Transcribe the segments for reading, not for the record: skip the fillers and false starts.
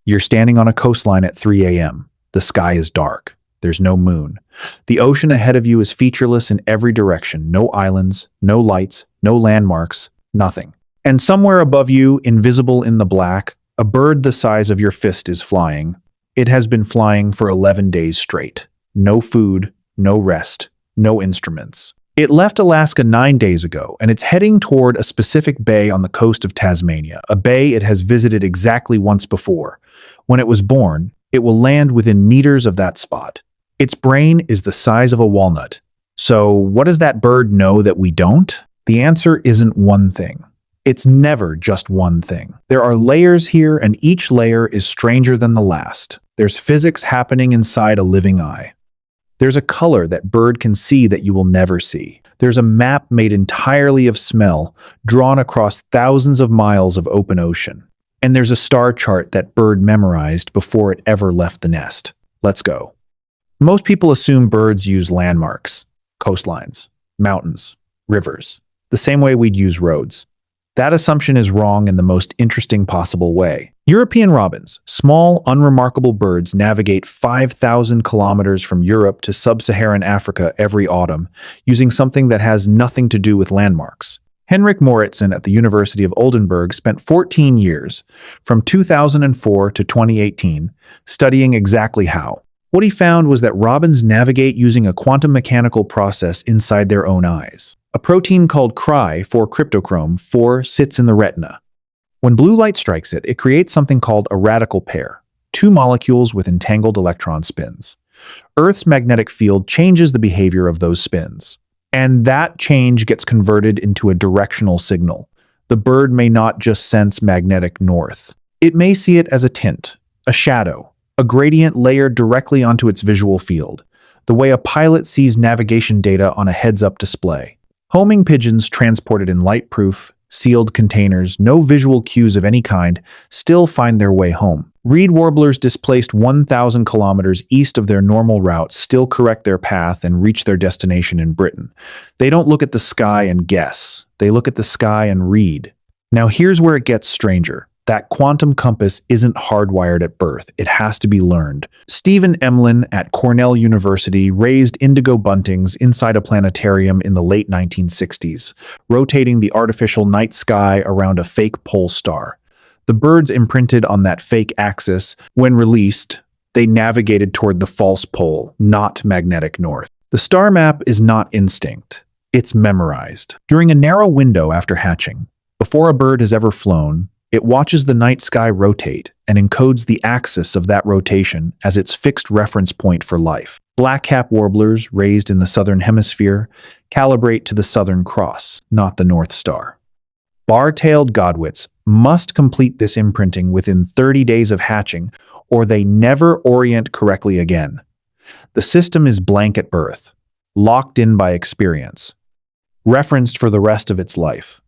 You're standing on a coastline at 3 a.m. The sky is dark. There's no moon. The ocean ahead of you is featureless in every direction. No islands, no lights, no landmarks, nothing. And somewhere above you, invisible in the black, a bird the size of your fist is flying. It has been flying for 11 days straight. No food, no rest, no instruments. It left Alaska 9 days ago, and it's heading toward a specific bay on the coast of Tasmania, a bay it has visited exactly once before. When it was born, it will land within meters of that spot. Its brain is the size of a walnut. So what does that bird know that we don't? The answer isn't one thing. It's never just one thing. There are layers here, and each layer is stranger than the last. There's physics happening inside a living eye. There's a color that bird can see that you will never see. There's a map made entirely of smell, drawn across thousands of miles of open ocean. And there's a star chart that bird memorized before it ever left the nest. Let's go. Most people assume birds use landmarks, coastlines, mountains, rivers, the same way we'd use roads. That assumption is wrong in the most interesting possible way. European robins, small, unremarkable birds, navigate 5,000 kilometers from Europe to sub-Saharan Africa every autumn, using something that has nothing to do with landmarks. Henrik Moritzen at the University of Oldenburg spent 14 years, from 2004 to 2018, studying exactly how. What he found was that robins navigate using a quantum mechanical process inside their own eyes. A protein called cryptochrome 4 sits in the retina. When blue light strikes it, it creates something called a radical pair, two molecules with entangled electron spins. Earth's magnetic field changes the behavior of those spins, and that change gets converted into a directional signal. The bird may not just sense magnetic north. It may see it as a tint, a shadow, a gradient layered directly onto its visual field, the way a pilot sees navigation data on a heads-up display. Homing pigeons transported in light-proof, sealed containers, no visual cues of any kind, still find their way home. Reed warblers displaced 1,000 kilometers east of their normal route still correct their path and reach their destination in Britain. They don't look at the sky and guess. They look at the sky and read. Now here's where it gets stranger. That quantum compass isn't hardwired at birth. It has to be learned. Stephen Emlyn at Cornell University raised indigo buntings inside a planetarium in the late 1960s, rotating the artificial night sky around a fake pole star. The birds imprinted on that fake axis. When released, they navigated toward the false pole, not magnetic north. The star map is not instinct. It's memorized. During a narrow window after hatching, before a bird has ever flown, it watches the night sky rotate and encodes the axis of that rotation as its fixed reference point for life. Blackcap warblers, raised in the southern hemisphere, calibrate to the Southern Cross, not the North Star. Bar-tailed Godwits must complete this imprinting within 30 days of hatching, or they never orient correctly again. The system is blank at birth, locked in by experience, referenced for the rest of its life.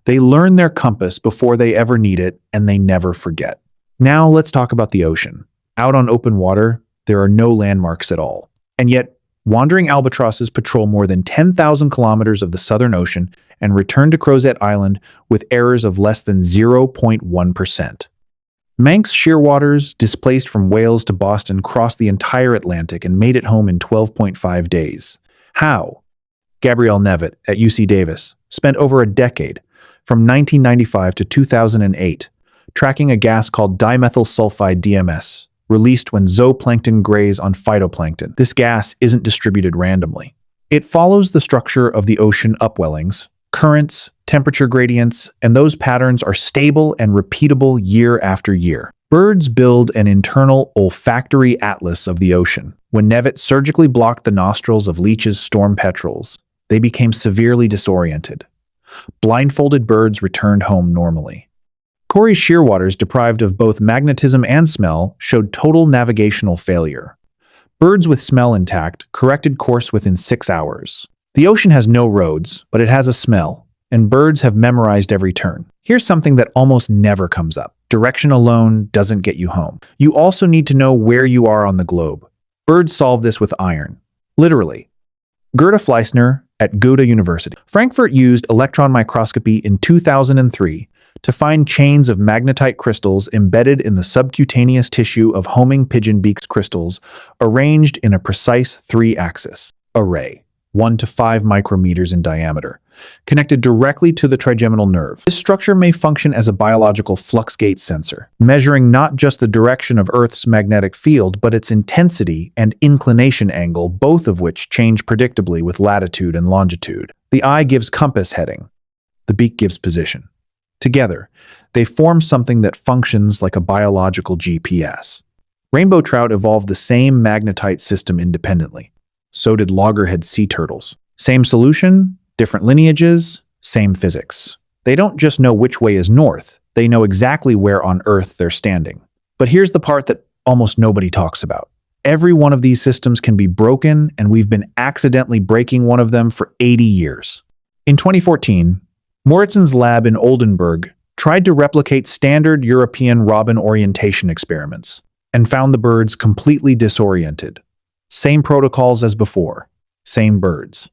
They learn their compass before they ever need it, and they never forget. Now let's talk about the ocean. Out on open water, there are no landmarks at all. And yet, wandering albatrosses patrol more than 10,000 kilometers of the Southern Ocean and return to Crozet Island with errors of less than 0.1%. Manx Shearwaters, displaced from Wales to Boston, crossed the entire Atlantic and made it home in 12.5 days. How? Gabrielle Nevitt at UC Davis spent over a decade, from 1995 to 2008, tracking a gas called dimethyl sulfide DMS, released when zooplankton graze on phytoplankton. This gas isn't distributed randomly. It follows the structure of the ocean upwellings, currents, temperature gradients, and those patterns are stable and repeatable year after year. Birds build an internal olfactory atlas of the ocean. When Nevitt surgically blocked the nostrils of Leach's storm petrels, they became severely disoriented. Blindfolded birds returned home normally. Corey's shearwaters, deprived of both magnetism and smell, showed total navigational failure. Birds with smell intact corrected course within 6 hours. The ocean has no roads, but it has a smell, and birds have memorized every turn. Here's something that almost never comes up. Direction alone doesn't get you home. You also need to know where you are on the globe. Birds solve this with iron. Literally. Gerda Fleissner at Goethe University. Frankfurt used electron microscopy in 2003 to find chains of magnetite crystals embedded in the subcutaneous tissue of homing pigeon beaks crystals arranged in a precise three-axis array, 1 to 5 micrometers in diameter, connected directly to the trigeminal nerve. This structure may function as a biological flux gate sensor, measuring not just the direction of Earth's magnetic field, but its intensity and inclination angle, both of which change predictably with latitude and longitude. The eye gives compass heading. The beak gives position. Together, they form something that functions like a biological GPS. Rainbow trout evolved the same magnetite system independently. So did loggerhead sea turtles. Same solution, different lineages, same physics. They don't just know which way is north, they know exactly where on Earth they're standing. But here's the part that almost nobody talks about. Every one of these systems can be broken, and we've been accidentally breaking one of them for 80 years. In 2014, Moritson's lab in Oldenburg tried to replicate standard European robin orientation experiments and found the birds completely disoriented. Same protocols as before, same birds.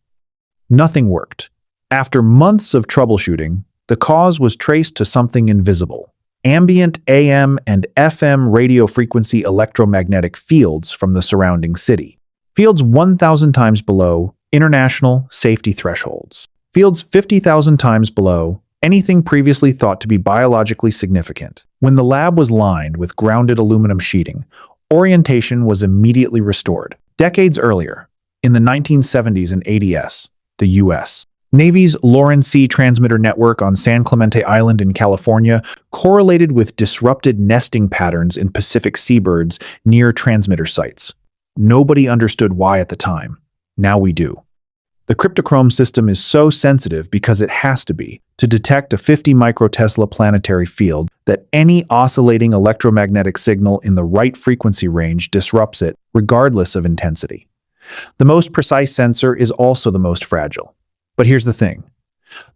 Nothing worked. After months of troubleshooting, the cause was traced to something invisible: ambient AM and FM radio frequency electromagnetic fields from the surrounding city. Fields 1,000 times below international safety thresholds. Fields 50,000 times below anything previously thought to be biologically significant. When the lab was lined with grounded aluminum sheeting, orientation was immediately restored. Decades earlier, in the 1970s in ADS, the U.S. Navy's Lawrence C. transmitter network on San Clemente Island in California correlated with disrupted nesting patterns in Pacific seabirds near transmitter sites. Nobody understood why at the time. Now we do. The cryptochrome system is so sensitive because it has to be to detect a 50 microtesla planetary field that any oscillating electromagnetic signal in the right frequency range disrupts it, regardless of intensity. The most precise sensor is also the most fragile. But here's the thing.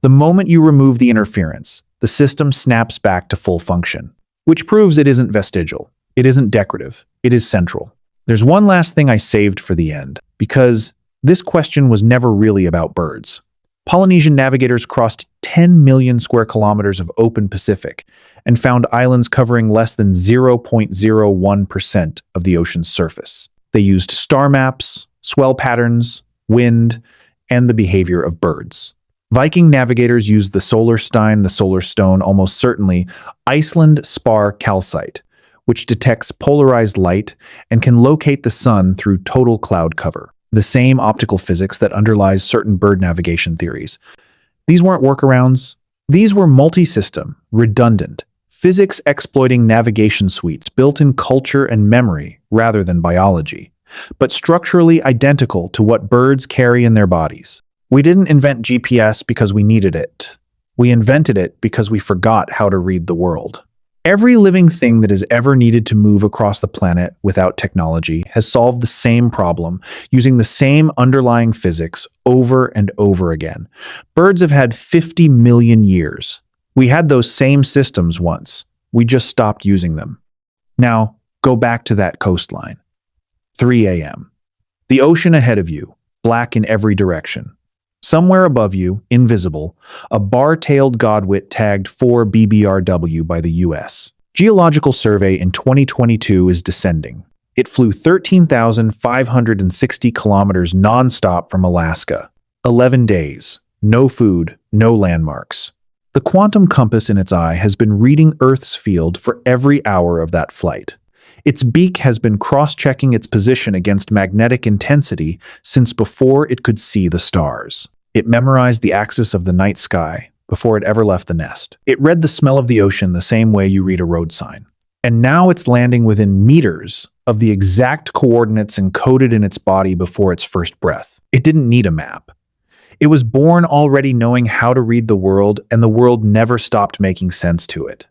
The moment you remove the interference, the system snaps back to full function, which proves it isn't vestigial, it isn't decorative, it is central. There's one last thing I saved for the end, because this question was never really about birds. Polynesian navigators crossed 10 million square kilometers of open Pacific and found islands covering less than 0.01% of the ocean's surface. They used star maps, swell patterns, wind, and the behavior of birds. Viking navigators used the solar stone, almost certainly Iceland spar calcite, which detects polarized light and can locate the sun through total cloud cover, the same optical physics that underlies certain bird navigation theories. These weren't workarounds. These were multi-system, redundant, physics-exploiting navigation suites built in culture and memory rather than biology, but structurally identical to what birds carry in their bodies. We didn't invent GPS because we needed it. We invented it because we forgot how to read the world. Every living thing that has ever needed to move across the planet without technology has solved the same problem using the same underlying physics over and over again. Birds have had 50 million years. We had those same systems once. We just stopped using them. Now, go back to that coastline. 3 a.m. The ocean ahead of you, black in every direction. Somewhere above you, invisible, a bar-tailed Godwit tagged 4 BBRW by the U.S. Geological Survey in 2022 is descending. It flew 13,560 kilometers non-stop from Alaska. 11 days. No food, no landmarks. The quantum compass in its eye has been reading Earth's field for every hour of that flight. Its beak has been cross-checking its position against magnetic intensity since before it could see the stars. It memorized the axis of the night sky before it ever left the nest. It read the smell of the ocean the same way you read a road sign. And now it's landing within meters of the exact coordinates encoded in its body before its first breath. It didn't need a map. It was born already knowing how to read the world, and the world never stopped making sense to it.